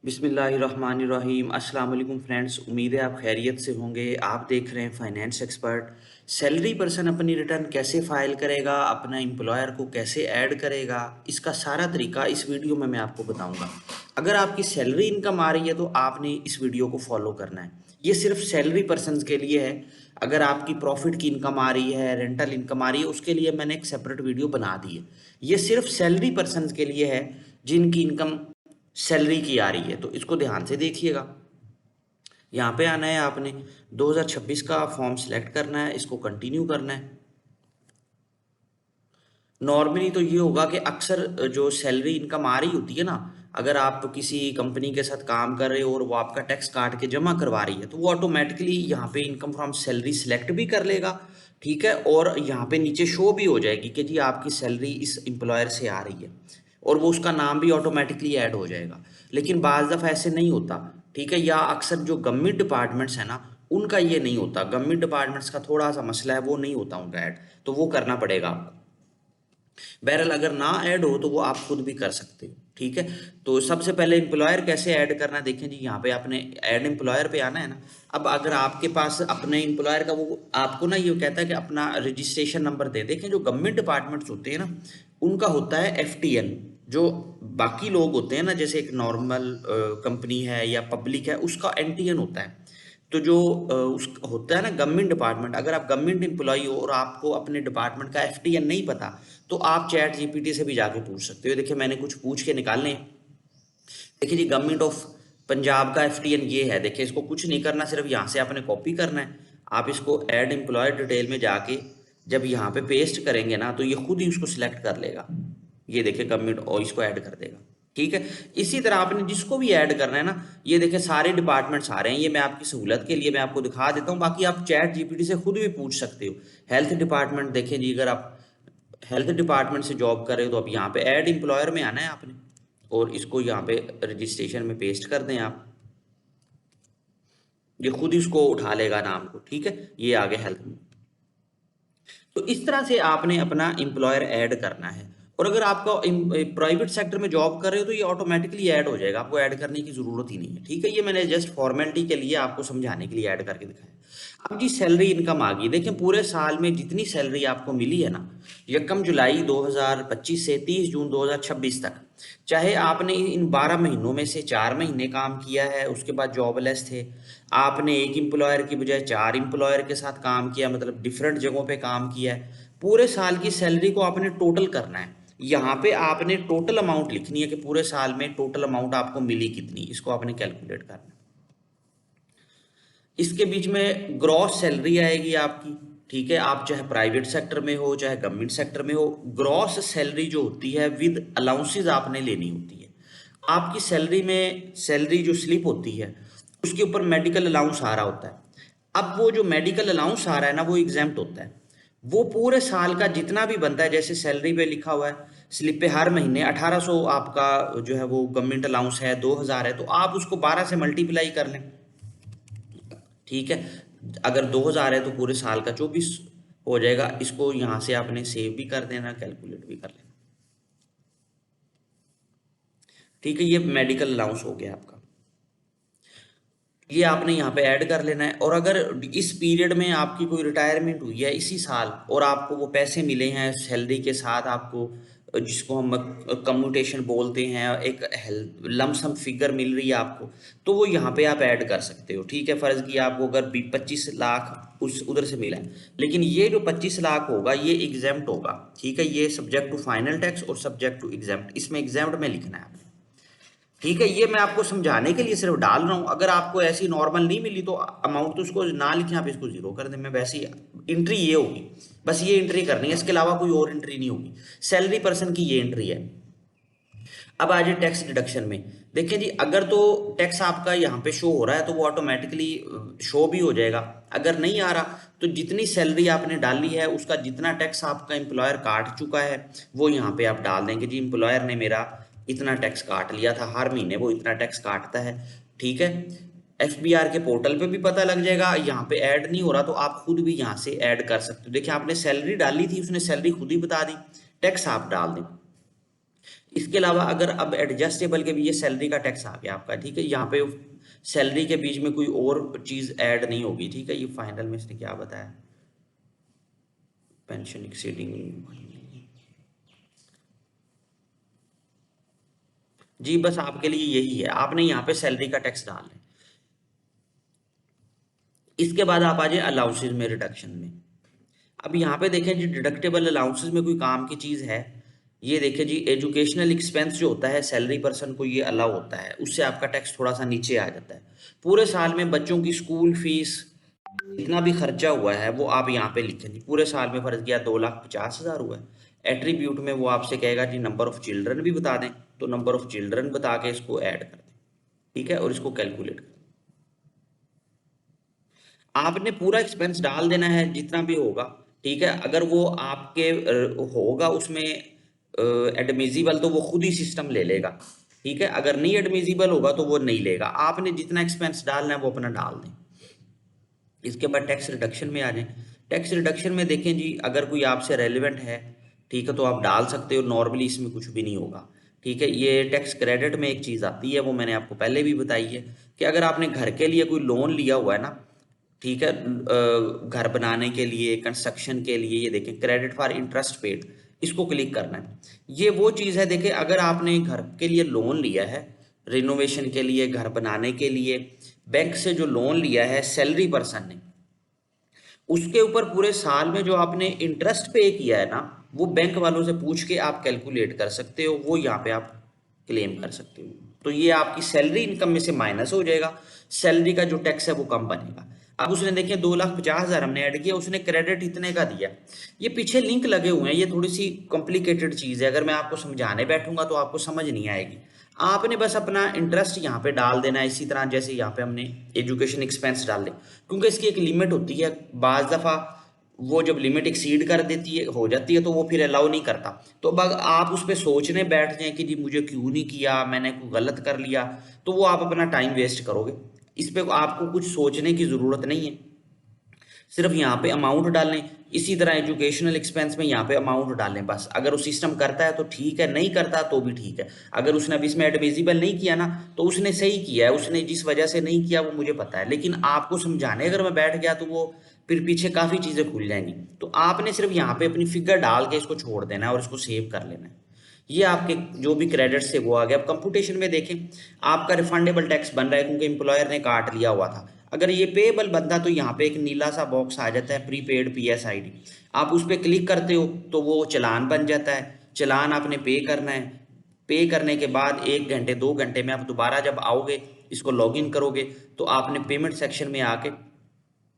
बिस्मिल्लाहिर्रहमानिर्रहीम। अस्सलाम वालेकुम फ्रेंड्स, उम्मीद है आप खैरियत से होंगे। आप देख रहे हैं फाइनेंस एक्सपर्ट। सैलरी पर्सन अपनी रिटर्न कैसे फाइल करेगा, अपना एम्प्लॉयर को कैसे ऐड करेगा, इसका सारा तरीका इस वीडियो में मैं आपको बताऊंगा। अगर आपकी सैलरी इनकम आ रही है तो आपने इस वीडियो को फॉलो करना है। ये सिर्फ सैलरी पर्सन के लिए है। अगर आपकी प्रॉफिट की इनकम आ रही है, रेंटल इनकम आ रही है, उसके लिए मैंने एक सेपरेट वीडियो बना दी है। ये सिर्फ सैलरी पर्सन के लिए है जिनकी इनकम सैलरी की आ रही है, तो इसको ध्यान से देखिएगा। यहाँ पे आना है आपने, 2026 का फॉर्म सिलेक्ट करना है, इसको कंटिन्यू करना है। नॉर्मली तो ये होगा कि अक्सर जो सैलरी इनकम आ रही होती है ना, अगर आप किसी कंपनी के साथ काम कर रहे हो और वो आपका टैक्स काट के जमा करवा रही है, तो वो ऑटोमेटिकली यहाँ पे इनकम फ्रॉम सैलरी सिलेक्ट भी कर लेगा। ठीक है, और यहाँ पे नीचे शो भी हो जाएगी कि जी आपकी सैलरी इस एम्प्लॉयर से आ रही है, और वो उसका नाम भी ऑटोमेटिकली ऐड हो जाएगा। लेकिन बाज़ दफ़ा ऐसे नहीं होता। ठीक है, या अक्सर जो गवर्नमेंट डिपार्टमेंट्स हैं ना, उनका ये नहीं होता। गवर्नमेंट डिपार्टमेंट्स का थोड़ा सा मसला है, वो नहीं होता उनका ऐड, तो वो करना पड़ेगा आपको। बहरहाल अगर ना ऐड हो तो वो आप खुद भी कर सकते हो। ठीक है, तो सबसे पहले एम्प्लॉयर कैसे ऐड करना है, देखें जी यहाँ पे आपने ऐड एम्प्लॉयर पे आना है ना। अब अगर आपके पास अपने एम्प्लॉयर का, वो आपको ना ये कहता है कि अपना रजिस्ट्रेशन नंबर दे। देखें जो गवर्नमेंट डिपार्टमेंट्स होते हैं ना, उनका होता है FTN। जो बाकी लोग होते हैं ना, जैसे एक नॉर्मल कंपनी है या पब्लिक है, उसका NTN होता है। तो जो उस होता है ना गवर्नमेंट डिपार्टमेंट, अगर आप गवर्नमेंट एम्प्लॉई हो और आपको अपने डिपार्टमेंट का FTN नहीं पता, तो आप चैट GPT से भी जाके पूछ सकते हो। देखिए मैंने कुछ पूछ के निकालने हैं। देखिए जी, गवर्नमेंट ऑफ पंजाब का FTN ये है। देखिए इसको कुछ नहीं करना, सिर्फ यहाँ से आपने कॉपी करना है। आप इसको ऐड एम्प्लॉय डिटेल में जाके जब यहाँ पे पेस्ट करेंगे ना, तो ये खुद ही उसको सिलेक्ट कर लेगा। ये देखिए गवर्नमेंट, और इसको ऐड कर देगा। ठीक है, इसी तरह आपने जिसको भी ऐड करना है ना, ये देखिए सारे डिपार्टमेंट्स आ रहे हैं। ये मैं आपकी सहूलत के लिए मैं आपको दिखा देता हूँ, बाकी आप चैट GPT से खुद भी पूछ सकते हो। हेल्थ डिपार्टमेंट देखें जी, अगर आप हेल्थ डिपार्टमेंट से जॉब कर रहे हो तो अब यहाँ पे ऐड एम्प्लॉयर में आना है आपने, और इसको यहाँ पे रजिस्ट्रेशन में पेस्ट कर दें आप। ये खुद ही उसको उठा लेगा नाम को। ठीक है, ये आगे हेल्थ में। तो इस तरह से आपने अपना एम्प्लॉयर ऐड करना है। और अगर आपका प्राइवेट सेक्टर में जॉब कर रहे हो तो ये ऑटोमेटिकली ऐड हो जाएगा, आपको ऐड करने की जरूरत ही नहीं है। ठीक है, ये मैंने जस्ट फॉर्मेलिटी के लिए आपको समझाने के लिए ऐड करके दिखाया। अब जी सैलरी इनकम आ गई। देखें पूरे साल में जितनी सैलरी आपको मिली है ना, 1 जुलाई 2025 से 30 जून 2026 तक, चाहे आपने इन 12 महीनों में से 4 महीने काम किया है, उसके बाद जॉबलेस थे, आपने एक एम्प्लॉयर की बजाय 4 एम्प्लॉयर के साथ काम किया, मतलब डिफरेंट जगहों पे काम किया है, पूरे साल की सैलरी को आपने टोटल करना है। यहाँ पे आपने टोटल अमाउंट लिखनी है कि पूरे साल में टोटल अमाउंट आपको मिली कितनी, इसको आपने कैलकुलेट करना है। इसके बीच में ग्रॉस सैलरी आएगी आपकी। ठीक है, आप चाहे प्राइवेट सेक्टर में हो चाहे गवर्नमेंट सेक्टर में हो, ग्रॉस सैलरी जो होती है विद अलाउंसेस आपने लेनी होती है। आपकी सैलरी में सैलरी जो स्लिप होती है, उसके ऊपर मेडिकल अलाउंस आ रहा होता है। अब वो जो मेडिकल अलाउंस आ रहा है ना, वो एग्जेम्प्ट होता है। वो पूरे साल का जितना भी बनता है, जैसे सैलरी पे लिखा हुआ है स्लिप पे हर महीने 1800 आपका जो है वो गवर्नमेंट अलाउंस है, 2000 है, तो आप उसको 12 से मल्टीप्लाई कर लें। ठीक है, अगर 2000 है तो पूरे साल का 24 हो जाएगा। इसको यहाँ से आपने सेव भी कर देना, कैलकुलेट भी कर लेना। ठीक है, ये मेडिकल अलाउंस हो गया आपका, ये आपने यहाँ पे ऐड कर लेना है। और अगर इस पीरियड में आपकी कोई रिटायरमेंट हुई है इसी साल, और आपको वो पैसे मिले हैं सैलरी के साथ, आपको जिसको हम कम्यूटेशन बोलते हैं, एक लमसम फिगर मिल रही है आपको, तो वो यहाँ पे आप ऐड कर सकते हो। ठीक है, फर्ज की आपको अगर 25 लाख उस उधर से मिला है, लेकिन ये जो 25 लाख होगा ये एग्जेम्प्ट होगा। ठीक है, ये सब्जेक्ट टू फाइनल टैक्स और सब्जेक्ट टू एग्जेम्प्ट, इसमें एग्जेम्प्ट में लिखना है आपने। ठीक है, ये मैं आपको समझाने के लिए सिर्फ डाल रहा हूँ। अगर आपको ऐसी नॉर्मल नहीं मिली तो अमाउंट तो उसको ना लिखें, आप इसको जीरो कर दें। मैं वैसे ही एंट्री ये होगी, बस ये एंट्री करनी है, इसके अलावा कोई और एंट्री नहीं होगी। सैलरी पर्सन की ये एंट्री है। अब आ जाए टैक्स डिडक्शन में। देखिए जी, अगर तो टैक्स आपका यहाँ पे शो हो रहा है तो वो ऑटोमेटिकली शो भी हो जाएगा। अगर नहीं आ रहा तो जितनी सैलरी आपने डाली है उसका जितना टैक्स आपका एम्प्लॉयर काट चुका है, वो यहाँ पे आप डाल देंगे जी एम्प्लॉयर ने मेरा इतना टैक्स काट लिया था, हर महीने वो इतना टैक्स काटता है। ठीक है, FBR के पोर्टल पे भी पता लग जाएगा। यहाँ पे ऐड नहीं हो रहा तो आप खुद भी यहाँ से ऐड कर सकते हो। देखिए आपने सैलरी डाली थी, उसने सैलरी खुद ही बता दी, टैक्स आप डाल दें। इसके अलावा अगर अब एडजस्टेबल के भी ये सैलरी का टैक्स आ गया आपका, ठीक है, यहाँ पे सैलरी के बीच में कोई और चीज ऐड नहीं होगी, ठीक है। ये फाइनल में इसने क्या बताया, पेंशन एक्सीडिंग, जी बस आपके लिए यही है, आपने यहाँ पे सैलरी का टैक्स डालना है। इसके बाद आप आ जाए अलाउंसेज में रिडक्शन में। अब यहाँ पे देखें जी, डिडक्टेबल अलाउंसेस में कोई काम की चीज़ है, ये देखें जी, एजुकेशनल एक्सपेंस जो होता है सैलरी पर्सन को ये अलाउ होता है, उससे आपका टैक्स थोड़ा सा नीचे आ जाता है। पूरे साल में बच्चों की स्कूल फीस जितना भी खर्चा हुआ है वो आप यहाँ पे लिखें जी। पूरे साल में फर्ज गया 2,50,000 हुआ है। एट्रीब्यूट में वो आपसे कहेगा जी नंबर ऑफ चिल्ड्रन भी बता दें, तो नंबर ऑफ चिल्ड्रन बता के इसको ऐड कर दें, ठीक है, और इसको कैलकुलेट कर दें। आपने पूरा एक्सपेंस डाल देना है जितना भी होगा, ठीक है। अगर वो आपके होगा उसमें एडमिजिबल तो वो खुद ही सिस्टम ले लेगा, ठीक है। अगर नहीं एडमिजिबल होगा तो वो नहीं लेगा, आपने जितना एक्सपेंस डालना है वो अपना डाल दें। इसके बाद टैक्स रिडक्शन में आ जाएं। टैक्स रिडक्शन में देखें जी, अगर कोई आपसे रेलिवेंट है, ठीक है, तो आप डाल सकते हो, नॉर्मली इसमें कुछ भी नहीं होगा, ठीक है। ये टैक्स क्रेडिट में एक चीज़ आती है, वो मैंने आपको पहले भी बताई है कि अगर आपने घर के लिए कोई लोन लिया हुआ है ना, ठीक है, घर बनाने के लिए, कंस्ट्रक्शन के लिए, ये देखें क्रेडिट फॉर इंटरेस्ट पेड, इसको क्लिक करना है। ये वो चीज़ है, देखिए अगर आपने घर के लिए लोन लिया है, रिनोवेशन के लिए, घर बनाने के लिए, बैंक से जो लोन लिया है सैलरी पर्सन ने, उसके ऊपर पूरे साल में जो आपने इंटरेस्ट पे किया है ना, वो बैंक वालों से पूछ के आप कैलकुलेट कर सकते हो, वो यहाँ पे आप क्लेम कर सकते हो। तो ये आपकी सैलरी इनकम में से माइनस हो जाएगा, सैलरी का जो टैक्स है वो कम बनेगा। अब उसने देखिए 2,50,000 हमने ऐड किया, उसने क्रेडिट इतने का दिया। ये पीछे लिंक लगे हुए हैं, ये थोड़ी सी कॉम्प्लिकेटेड चीज़ है, अगर मैं आपको समझाने बैठूंगा तो आपको समझ नहीं आएगी। आपने बस अपना इंटरेस्ट यहाँ पे डाल देना है, इसी तरह जैसे यहाँ पे हमने एजुकेशन एक्सपेंस डाल दे, क्योंकि इसकी एक लिमिट होती है। बाज दफ़ा वो जब लिमिट एक्सीड कर देती है, हो जाती है, तो वो फिर अलाउ नहीं करता। तो अब आप उस पर सोचने बैठ जाएं कि जी मुझे क्यों नहीं किया, मैंने कोई गलत कर लिया, तो वो आप अपना टाइम वेस्ट करोगे। इस पे आपको कुछ सोचने की ज़रूरत नहीं है, सिर्फ यहाँ पे अमाउंट डालें। इसी तरह एजुकेशनल एक्सपेंस में यहाँ पे अमाउंट डालें बस। अगर वो सिस्टम करता है तो ठीक है, नहीं करता तो भी ठीक है। अगर उसने अभी इसमें एडमिजिबल नहीं किया ना, तो उसने सही किया है, उसने जिस वजह से नहीं किया वो मुझे पता है, लेकिन आपको समझाने अगर मैं बैठ गया तो वो फिर पीछे काफ़ी चीज़ें खुल जाएंगी। तो आपने सिर्फ यहाँ पे अपनी फिगर डाल के इसको छोड़ देना है और इसको सेव कर लेना है। ये आपके जो भी क्रेडिट से वो आ गया। अब कंप्यूटेशन में देखें, आपका रिफंडेबल टैक्स बन रहा है क्योंकि एम्प्लॉयर ने काट लिया हुआ था। अगर ये पेएबल बनता तो यहाँ पे एक नीला सा बॉक्स आ जाता है, प्रीपेड PSID, आप उस पर क्लिक करते हो तो वो चालान बन जाता है। चालान आपने पे करना है, पे करने के बाद 1 घंटे 2 घंटे में आप दोबारा जब आओगे, इसको लॉगिन करोगे, तो आपने पेमेंट सेक्शन में आके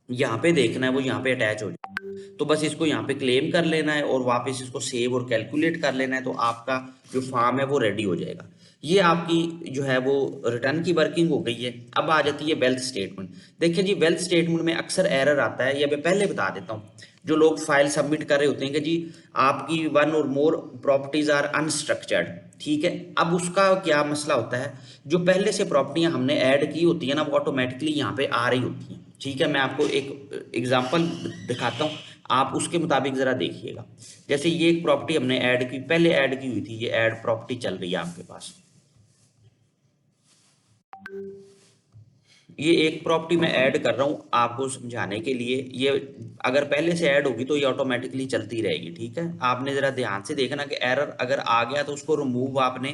यहाँ पे देखना है, वो यहाँ पे अटैच हो जाए, तो बस इसको यहाँ पे क्लेम कर लेना है और वापस इसको सेव और कैलकुलेट कर लेना है, तो आपका जो फॉर्म है वो रेडी हो जाएगा। ये आपकी जो है वो रिटर्न की वर्किंग हो गई है। अब आ जाती है वेल्थ स्टेटमेंट। देखिए जी, वेल्थ स्टेटमेंट में अक्सर एरर आता है, ये मैं पहले बता देता हूँ। जो लोग फाइल सबमिट कर रहे होते हैं कि जी आपकी 1 और मोर प्रॉपर्टीज आर अनस्ट्रक्चर्ड, ठीक है। अब उसका क्या मसला होता है, जो पहले से प्रॉपर्टियां हमने ऐड की होती है ना, वो ऑटोमेटिकली यहाँ पे आ रही होती हैं, ठीक है। मैं आपको एक एग्जांपल दिखाता हूँ, आप उसके मुताबिक ज़रा देखिएगा। जैसे ये एक प्रॉपर्टी हमने ऐड की, पहले ऐड की हुई थी, ये ऐड प्रॉपर्टी चल रही है आपके पास। ये एक प्रॉपर्टी मैं ऐड कर रहा हूँ आपको समझाने के लिए। ये अगर पहले से ऐड होगी तो ये ऑटोमेटिकली चलती रहेगी, ठीक है। आपने ज़रा ध्यान से देखना कि एरर अगर आ गया तो उसको रिमूव आपने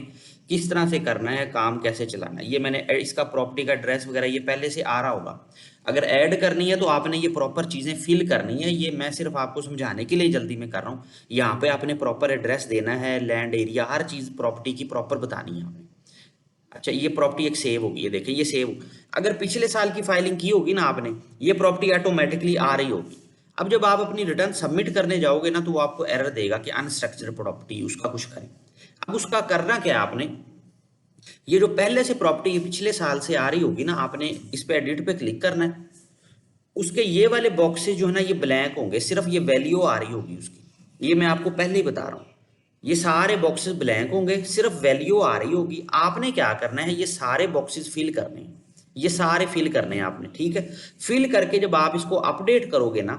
किस तरह से करना है, काम कैसे चलाना है। ये मैंने इसका प्रॉपर्टी का एड्रेस वगैरह ये पहले से आ रहा होगा। अगर ऐड करनी है तो आपने ये प्रॉपर चीज़ें फिल करनी है, ये मैं सिर्फ आपको समझाने के लिए जल्दी में कर रहा हूँ। यहाँ पे आपने प्रॉपर एड्रेस देना है, लैंड एरिया, हर चीज़ प्रॉपर्टी की प्रॉपर बतानी है आपने। अच्छा, ये प्रॉपर्टी एक सेव होगी, ये देखिए ये सेव। अगर पिछले साल की फाइलिंग की होगी ना आपने, ये प्रॉपर्टी ऑटोमेटिकली आ रही होगी। अब जब आप अपनी रिटर्न सबमिट करने जाओगे ना, तो वो आपको एरर देगा कि अनस्ट्रक्चर्ड प्रॉपर्टी, उसका कुछ करें। अब उसका करना क्या है आपने, ये जो पहले से प्रॉपर्टी पिछले साल से आ रही होगी ना, आपने इस पे एडिट पे क्लिक करना है। उसके ये वाले बॉक्सेस जो है ना, ये ब्लैंक होंगे, सिर्फ ये वैल्यू आ रही होगी उसकी। ये मैं आपको पहले ही बता रहा हूँ, ये सारे बॉक्सेस ब्लैंक होंगे, सिर्फ वैल्यू आ रही होगी। आपने क्या करना है, ये सारे बॉक्सेस फिल करने हैं, ये सारे फिल करने हैं आपने, ठीक है। फिल करके जब आप इसको अपडेट करोगे ना,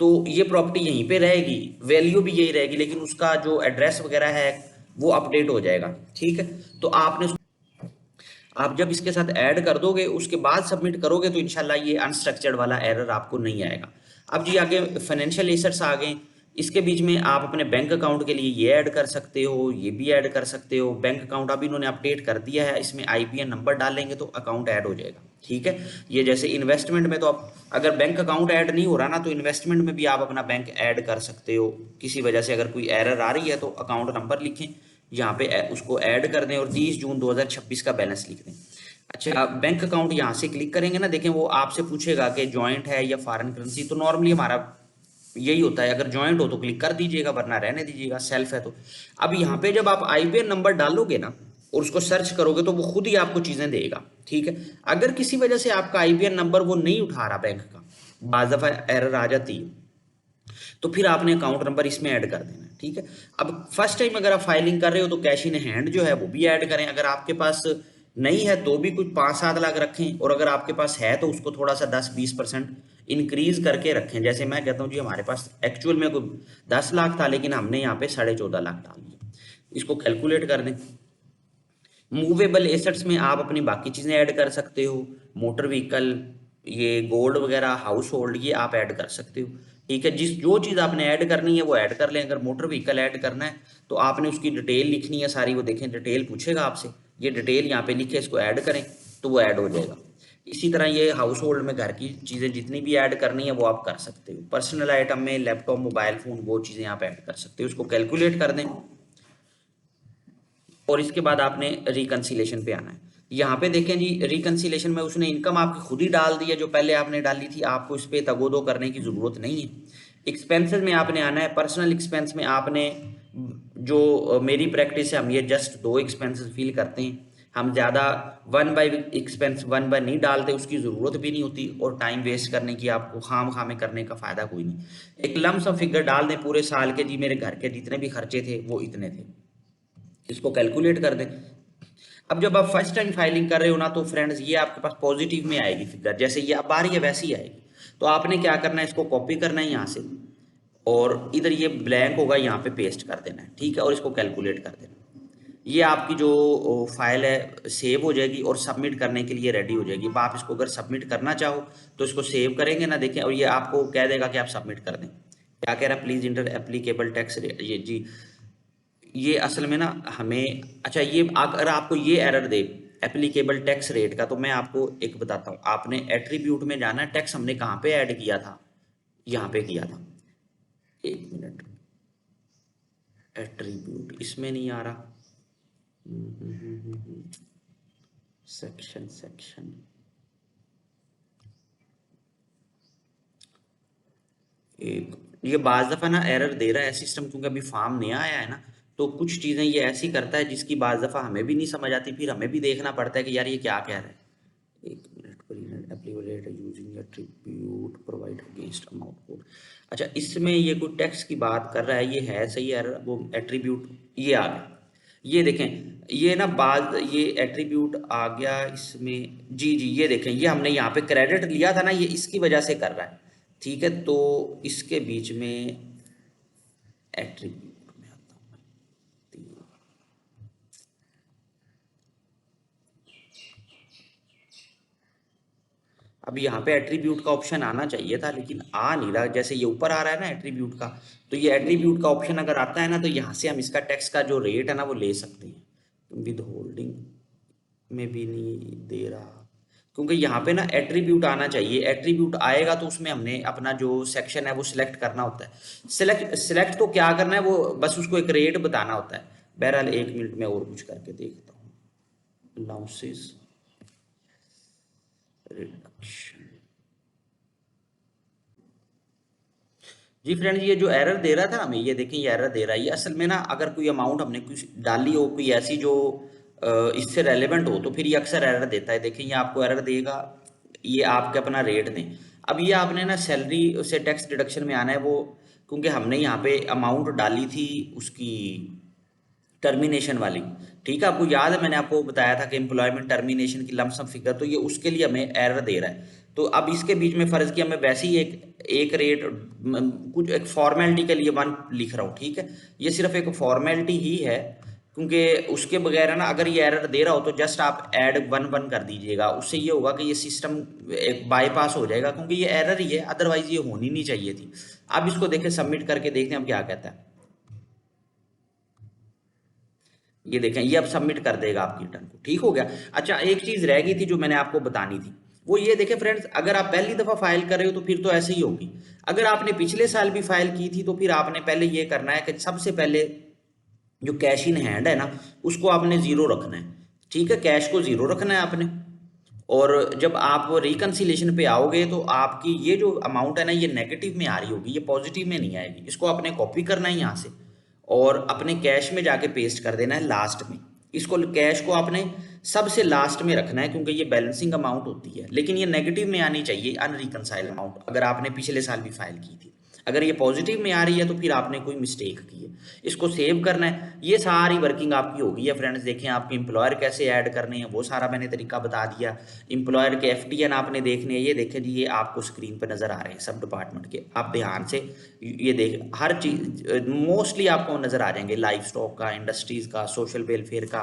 तो ये प्रॉपर्टी यहीं पे रहेगी, वैल्यू भी यही रहेगी, लेकिन उसका जो एड्रेस वगैरह है वो अपडेट हो जाएगा। ठीक है, तो आपने आप जब इसके साथ ऐड कर दोगे उसके बाद सबमिट करोगे तो इंशाल्लाह ये अनस्ट्रक्चर्ड वाला एरर आपको नहीं आएगा। अब जी आगे फाइनेंशियल एसेट्स आ गए। इसके बीच में आप अपने बैंक अकाउंट के लिए ये ऐड कर सकते हो, ये भी ऐड कर सकते हो। बैंक अकाउंट अभी इन्होंने अपडेट कर दिया है, इसमें आईपीएन नंबर डालेंगे तो अकाउंट ऐड हो जाएगा। ठीक है, ये जैसे इन्वेस्टमेंट में तो आप अगर बैंक अकाउंट ऐड नहीं हो रहा ना, तो इन्वेस्टमेंट में भी आप अपना बैंक ऐड कर सकते हो। किसी वजह से अगर कोई एरर आ रही है तो अकाउंट नंबर लिखें, यहाँ पे उसको ऐड कर दें और 30 जून 2026 का बैलेंस लिख दें। अच्छा, बैंक अकाउंट यहाँ से क्लिक करेंगे ना, देखें वो आपसे पूछेगा कि जॉइंट है या फॉरेन करेंसी। तो नॉर्मली हमारा यही होता है, अगर जॉइंट हो तो क्लिक कर दीजिएगा, वरना रहने दीजिएगा, सेल्फ है तो। अब यहाँ पे जब आप आईपीएन नंबर डालोगे ना और उसको सर्च करोगे तो वो खुद ही आपको चीजें देगा। ठीक है, अगर किसी वजह से आपका आईपीएन नंबर वो नहीं उठा रहा बैंक का, बाज़ दफा एरर आ जाती है, तो फिर आपने अकाउंट नंबर इसमें ऐड कर देना है। ठीक है, अब फर्स्ट टाइम अगर आप फाइलिंग कर रहे हो तो कैश इन हैंड जो है वो भी ऐड करें। अगर आपके पास नहीं है तो भी कुछ 5-7 लाख रखें, और अगर आपके पास है तो उसको थोड़ा सा 10-20% इंक्रीज करके रखें। जैसे मैं कहता हूँ जी हमारे पास एक्चुअल में कोई 10 लाख था, लेकिन हमने यहाँ पे 14.5 लाख डाल दिया। इसको कैलकुलेट कर दें। मूवेबल एसेट्स में आप अपनी बाकी चीजें ऐड कर सकते हो, मोटर व्हीकल, ये गोल्ड वगैरह, हाउस होल्ड, ये आप ऐड कर सकते हो। ठीक है, जो चीज आपने ऐड करनी है वो ऐड कर लें। अगर मोटर व्हीकल ऐड करना है तो आपने उसकी डिटेल लिखनी है सारी, वो देखें डिटेल पूछेगा आपसे, ये डिटेल यहाँ पे लिखे, इसको ऐड करें तो वो ऐड हो जाएगा। इसी तरह ये हाउस होल्ड में घर की चीजें जितनी भी ऐड करनी है वो आप कर सकते हो। पर्सनल आइटम में लैपटॉप, मोबाइल फोन, वो चीजें आप ऐड कर सकते हो। उसको कैलकुलेट कर दें और इसके बाद आपने रिकंसिलेशन पे आना है। यहाँ पे देखें जी, रिकंसिलेशन में उसने इनकम आपकी खुद ही डाल दी है जो पहले आपने डाली थी, आपको इस पे तगोदो करने की जरूरत नहीं है। एक्सपेंसेस में आपने आना है। पर्सनल एक्सपेंस में आपने जो मेरी प्रैक्टिस है, हम ये जस्ट 2 एक्सपेंसेस फील करते हैं, हम ज़्यादा 1 बाय एक्सपेंस 1 बाय नहीं डालते, उसकी ज़रूरत भी नहीं होती और टाइम वेस्ट करने की आपको खाम खामे करने का फ़ायदा कोई नहीं। एक लम सम फिगर डाल दें पूरे साल के, जी मेरे घर के जितने भी खर्चे थे वो इतने थे, इसको कैलकुलेट कर दें। अब जब आप फर्स्ट टाइम फाइलिंग कर रहे हो ना, तो फ्रेंड्स ये आपके पास पॉजिटिव में आएगी फिगर, जैसे ये अब आ रही है वैसी ही आएगी। तो आपने क्या करना है, इसको कॉपी करना है यहाँ से और इधर ये ब्लैंक होगा यहाँ पे पेस्ट कर देना है। ठीक है, और इसको कैलकुलेट कर देना। ये आपकी जो फाइल है सेव हो जाएगी और सबमिट करने के लिए रेडी हो जाएगी। अब आप इसको अगर सबमिट करना चाहो तो इसको सेव करेंगे ना, देखें, और ये आपको कह देगा कि आप सबमिट कर दें। क्या कह रहा है, please inter applicable tax rate, ये जी ये असल में ना हमें, अच्छा ये अगर आपको ये एरर दे एप्लीकेबल टैक्स रेट का, तो मैं आपको एक बताता हूँ। आपने एट्रीब्यूट में जाना है, टैक्स हमने कहाँ पे ऐड किया था, यहाँ पे किया था। एक मिनट, एट्रीब्यूट इसमें नहीं आ रहा, सेक्शन सेक्शन, एक ये बाज दफा ना एरर दे रहा है सिस्टम, क्योंकि अभी फॉर्म नया आया है ना, तो कुछ चीजें ये ऐसी करता है जिसकी बाज दफा हमें भी नहीं समझ आती, फिर हमें भी देखना पड़ता है कि यार ये क्या कह रहा है। एक minute, applicable using attribute provide against amount code. अच्छा, इसमें ये कोई टैक्स की बात कर रहा है, ये है सही एरर, वो एट्रीब्यूट ये आ गया। ये देखें, ये ना बाद ये एट्रीब्यूट आ गया इसमें, जी जी ये देखें, ये हमने यहाँ पे क्रेडिट लिया था ना, ये इसकी वजह से कर रहा है। ठीक है, तो इसके बीच में एट्रीब्यूट में आता हूँ। अब यहाँ पे एट्रीब्यूट का ऑप्शन आना चाहिए था लेकिन आ नहीं रहा, जैसे ये ऊपर आ रहा है ना एट्रीब्यूट का, तो ये एट्रीब्यूट का ऑप्शन अगर आता है ना, तो यहाँ से हम इसका टैक्स का जो रेट है ना वो ले सकते हैं। विद होल्डिंग में भी नहीं दे रहा, क्योंकि यहाँ पे ना एट्रीब्यूट आना चाहिए। एट्रीब्यूट आएगा तो उसमें हमने अपना जो सेक्शन है वो सिलेक्ट करना होता है। सिलेक्ट तो क्या करना है, वो बस उसको एक रेट बताना होता है। बहरहाल 1 मिनट में और कुछ करके देखता हूँ। अलाउंसेस रिडक्शन, जी फ्रेंड, ये जो एरर दे रहा था हमें, ये देखें ये एरर दे रहा है, ये असल में ना अगर कोई अमाउंट हमने कुछ डाली हो, कोई ऐसी जो इससे रेलेवेंट हो, तो फिर ये अक्सर एरर देता है। देखें ये आपको एरर देगा, ये आपके अपना रेट दें। अब ये आपने ना सैलरी से टैक्स डिडक्शन में आना है, वो क्योंकि हमने यहाँ पे अमाउंट डाली थी उसकी टर्मिनेशन वाली। ठीक है, आपको याद है मैंने आपको बताया था कि एम्प्लॉयमेंट टर्मिनेशन की लमसम फिगर, तो ये उसके लिए हमें एरर दे रहा है। तो अब इसके बीच में फर्ज किया मैं वैसे ही एक रेट कुछ एक फॉर्मेलिटी के लिए 1 लिख रहा हूँ। ठीक है, ये सिर्फ एक फॉर्मेलिटी ही है क्योंकि उसके बगैर है ना, अगर ये एरर दे रहा हो तो जस्ट आप ऐड 1 1 कर दीजिएगा, उससे ये होगा कि ये सिस्टम एक बाईपास हो जाएगा, क्योंकि ये एरर ही है, अदरवाइज ये होनी नहीं चाहिए थी। अब इसको देखें, सबमिट करके देखते हैं अब क्या कहता है। ये देखें, ये अब सबमिट कर देगा आपकी रिटर्न को, ठीक हो गया। अच्छा, एक चीज रह गई थी जो मैंने आपको बतानी थी, वो ये देखें फ्रेंड्स, अगर आप पहली दफा फाइल कर रहे हो तो फिर तो ऐसे ही होगी। अगर आपने पिछले साल भी फाइल की थी तो फिर आपने पहले ये करना है कि सबसे पहले जो कैश इन हैंड है ना, उसको आपने जीरो रखना है। ठीक है, कैश को जीरो रखना है आपने। और जब आप रिकंसिलेशन पे आओगे तो आपकी ये जो अमाउंट है ना, ये नेगेटिव में आ रही होगी, ये पॉजिटिव में नहीं आएगी। इसको आपने कॉपी करना है यहाँ से और अपने कैश में जाके पेस्ट कर देना है लास्ट में। इसको कैश को आपने सबसे लास्ट में रखना है, क्योंकि ये बैलेंसिंग अमाउंट होती है, लेकिन ये नेगेटिव में आनी चाहिए, अनरिकंसाइल अमाउंट, अगर आपने पिछले साल भी फाइल की थी। अगर ये पॉजिटिव में आ रही है तो फिर आपने कोई मिस्टेक की है। इसको सेव करना है। ये सारी वर्किंग आपकी हो गई है फ्रेंड्स। देखें, आपके एम्प्लॉयर कैसे ऐड करने हैं वो सारा मैंने तरीका बता दिया। एम्प्लॉयर के एफटीएन आपने देखने हैं, ये देखें जी, ये आपको स्क्रीन पर नजर आ रहे हैं सब डिपार्टमेंट के। आप ध्यान से ये देख, हर चीज मोस्टली आपको नजर आ जाएंगे, लाइफ स्टॉक का, इंडस्ट्रीज का, सोशल वेलफेयर का,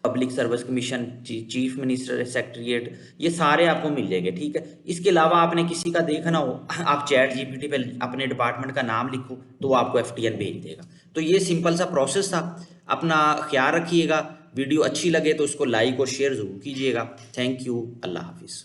public service commission, chief minister secretariat, ये सारे आपको मिल जाएंगे। ठीक है, इसके अलावा आपने किसी का देखना हो, आप चैट जीपीटी पे अपने डिपार्टमेंट का नाम लिखो तो वो आपको एफटीएन भेज देगा। तो ये सिंपल सा प्रोसेस था। अपना ख्याल रखिएगा। वीडियो अच्छी लगे तो उसको लाइक और शेयर जरूर कीजिएगा। Thank you. अल्लाह हाफिज़।